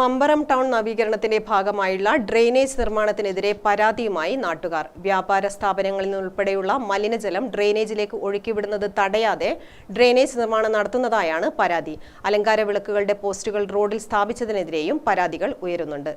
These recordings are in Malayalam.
മമ്പറം ടൗൺ നവീകരണത്തിന്റെ ഭാഗമായുള്ള ഡ്രെയിനേജ് നിർമ്മാണത്തിനെതിരെ പരാതിയുമായി നാട്ടുകാർ. വ്യാപാര സ്ഥാപനങ്ങളിൽ നിന്നുൾപ്പെടെയുള്ള മലിനജലം ഡ്രെയിനേജിലേക്ക് ഒഴുക്കിവിടുന്നത് തടയാതെ ഡ്രെയിനേജ് നിർമ്മാണം നടത്തുന്നതായാണ് പരാതി. അലങ്കാര വിളക്കുകളുടെ പോസ്റ്റുകൾ റോഡിൽ സ്ഥാപിച്ചതിനെതിരെയും പരാതികൾ ഉയരുന്നുണ്ട്.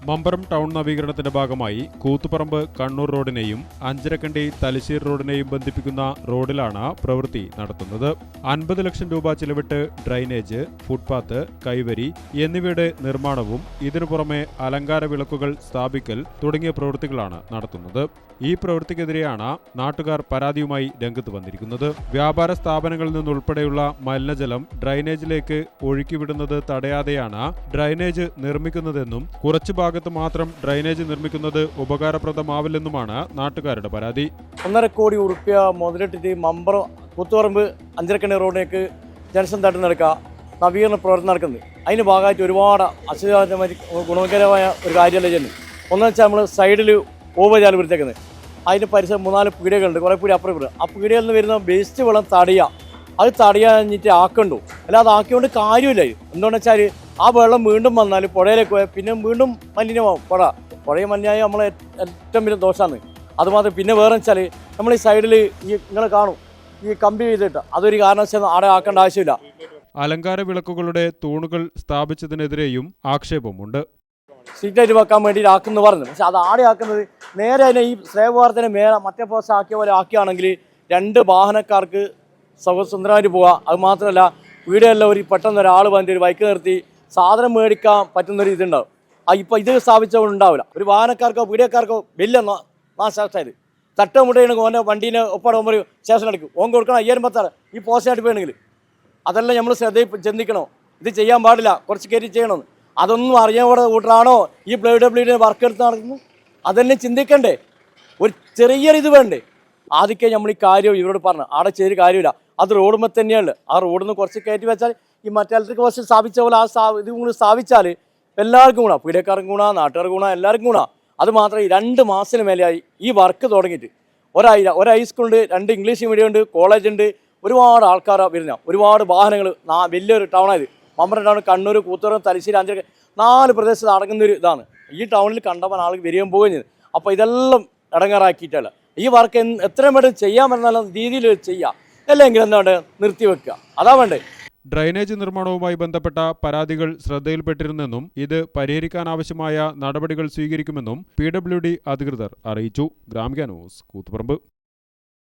മമ്പറം ടൗൺ നവീകരണത്തിന്റെ ഭാഗമായി കൂത്തുപറമ്പ് കണ്ണൂർ റോഡിനെയും അഞ്ചരക്കണ്ടി തലശ്ശേരി റോഡിനെയും ബന്ധിപ്പിക്കുന്ന റോഡിലാണ് പ്രവൃത്തി നടത്തുന്നത്. 50 ലക്ഷം രൂപ ചിലവിട്ട് ഡ്രൈനേജ്, ഫുട്പാത്ത്, കൈവരി എന്നിവയുടെ നിർമ്മാണവും ഇതിനു പുറമെ അലങ്കാര വിളക്കുകൾ സ്ഥാപിക്കൽ തുടങ്ങിയ പ്രവൃത്തികളാണ് നടത്തുന്നത്. ഈ പ്രവൃത്തിക്കെതിരെയാണ് നാട്ടുകാർ പരാതിയുമായി രംഗത്ത് വന്നിരിക്കുന്നത്. വ്യാപാര സ്ഥാപനങ്ങളിൽ നിന്നുൾപ്പെടെയുള്ള മലിനജലം ഡ്രൈനേജിലേക്ക് ഒഴുക്കിവിടുന്നത് തടയാതെയാണ് ഡ്രൈനേജ് നിർമ്മിക്കുന്നതെന്നും കുറച്ചു ഭാഗത്ത് മാത്രം ഡ്രൈനേജ് നിർമ്മിക്കുന്നത് ഉപകാരപ്രദമാവില്ലെന്നുമാണ് നാട്ടുകാരുടെ പരാതി. 1.5 കോടി ഉറുപ്പ്യ മുതലിട്ടിട്ട് മമ്പറം കൂത്തുപറമ്പ് അഞ്ചരക്കണ്ടി റോഡിലേക്ക് ജനസം തട്ടി നടക്കുക നവീകരണ പ്രവർത്തനം നടക്കുന്നത്. അതിന് ഭാഗമായിട്ട് ഒരുപാട് അസുഖമായി ഗുണകരമായ ഒരു കാര്യമല്ല ചെയ്യുന്നത്. ഒന്നെന്ന് വെച്ചാൽ നമ്മൾ സൈഡിൽ ഓവജാൽ വൃത്തിയാക്കുന്നത്. അതിന് പരിസരം 3-4 പീടികകളുണ്ട്, കുറേ പീടി അപ്പുറം. ആ പീടികയിൽ നിന്ന് വരുന്ന വേസ്റ്റ് വെള്ളം തടയുക, അത് തടയാഞ്ഞിട്ട് ആക്കണ്ടു. അല്ലാതെ ആക്കിയോണ്ട് കാര്യമില്ല. എന്തുകൊണ്ടെന്ന് വെച്ചാൽ ആ വെള്ളം വീണ്ടും വന്നാൽ പുഴയിലേക്ക് പോയാൽ പിന്നെ വീണ്ടും മലിനമാവും. പുഴയെ മലിനമായ നമ്മളെ ഏറ്റവും വലിയ ദോഷമാണ്. അതുമാത്രം പിന്നെ വേറെ വെച്ചാൽ നമ്മൾ ഈ സൈഡിൽ ഈ നിങ്ങൾ കാണും ഈ കമ്പി ചെയ്തിട്ട് അതൊരു കാരണവശാലും ആടെ ആക്കേണ്ട ആവശ്യമില്ല. അലങ്കാര വിളക്കുകളുടെ തൂണുകൾ സ്ഥാപിച്ചതിനെതിരെയും ആക്ഷേപമുണ്ട്. സീറ്റായിട്ട് വെക്കാൻ വേണ്ടിയിട്ട് ആക്കുന്നു പറഞ്ഞു. പക്ഷെ അത് ആടെ ആക്കുന്നത് നേരെ അതിനെ ഈ സ്ലേബ് വാർത്തനെ മേലെ മറ്റേ പോസ്റ്റ് ആക്കിയ പോലെ ആക്കുകയാണെങ്കിൽ 2 വാഹനക്കാർക്ക് സുന്ദരമായിട്ട് പോകാം. അത് മാത്രമല്ല വീടുകളിൽ ഒരു പെട്ടെന്ന് ഒരാൾ വന്നിട്ട് ഒരു ബൈക്ക് നിർത്തി സാധനം മേടിക്കാൻ പറ്റുന്നൊരു ഇതുണ്ടാവും. ഇപ്പോൾ ഇത് സ്ഥാപിച്ചവർ ഉണ്ടാവില്ല. ഒരു വാഹനക്കാർക്കോ പീഡിയക്കാർക്കോ വലിയ നാശായത് തട്ടമുട്ടയാണ്. ഓൻ്റെ വണ്ടീനെ ഒപ്പാടുമ്പോൾ ഒരു സ്റ്റേഷൻ എടുക്കും. ഓൻ കൊടുക്കണം 5000 ഈ പോസ്റ്റായിട്ട് പോയെങ്കിൽ അതെല്ലാം നമ്മൾ ചിന്തിക്കണോ? ഇത് ചെയ്യാൻ പാടില്ല, കുറച്ച് കയറ്റി ചെയ്യണമെന്ന്. അതൊന്നും അറിയാൻ കൂട്ടറാണോ ഈ WWEയുടെ വർക്ക് എടുത്ത് നടക്കുന്നത്? അതെല്ലാം ചിന്തിക്കണ്ടേ? ഒരു ചെറിയൊരു ഇത് വേണ്ടേ? ആദ്യമേ നമ്മൾ ഈ കാര്യം ഇവരോട് പറഞ്ഞു ആടെ ചെയ്തൊരു കാര്യമില്ല. അത് റോഡുമ്പോൾ തന്നെയാണ്. ആ റോഡിൽ നിന്ന് കുറച്ച് കയറ്റി വെച്ചാൽ ഈ മറ്റേ ഇലക്ട്രിക് പോസ്റ്റ് സ്ഥാപിച്ച പോലെ ഇത് കൂടി സ്ഥാപിച്ചാൽ എല്ലാവർക്കും ഗുണം, പീഡിയക്കാർക്കും ഗുണം, നാട്ടുകാർക്കും ഗുണം, എല്ലാവർക്കും ഗുണം. അത് മാത്രമേ 2 മാസത്തിന് മേലെയായി ഈ വർക്ക് തുടങ്ങിയിട്ട്. ഒരു ഹൈസ്കൂളുണ്ട്, 2 ഇംഗ്ലീഷ് മീഡിയം ഉണ്ട്, കോളേജ് ഉണ്ട്, ഒരുപാട് ആൾക്കാർ വരുന്ന, ഒരുപാട് വാഹനങ്ങൾ. വലിയൊരു ടൗണായത് മമ്പറം ടൗൺ. കണ്ണൂർ, കൂത്തുപറമ്പ്, തലശ്ശേരി, അഞ്ചരക്കണ്ടി 4 പ്രദേശത്ത് അടങ്ങുന്നൊരു ഇതാണ്. ഈ ടൗണിൽ കണ്ടപ്പോൾ ആൾ വരികയും പോവുകയും ചെയ്തു. അപ്പോൾ ഇതെല്ലാം ഇടങ്ങാറാക്കിയിട്ടല്ല ഈ വർക്ക് എത്രയും പെട്ടെന്ന് ചെയ്യാൻ പറ്റുന്ന രീതിയിൽ ചെയ്യുക, അല്ലെങ്കിൽ എന്താണ് നിർത്തിവെക്കുക, അതാ വേണ്ടേ. ഡ്രൈനേജ് നിർമ്മാണവുമായി ബന്ധപ്പെട്ട പരാതികൾ ശ്രദ്ധയിൽപ്പെട്ടിരുന്നെന്നും ഇത് പരിഹരിക്കാനാവശ്യമായ നടപടികൾ സ്വീകരിക്കുമെന്നും PWD അധികൃതർ അറിയിച്ചു. ഗ്രാമിക ന്യൂസ്, കൂത്തുപറമ്പ്.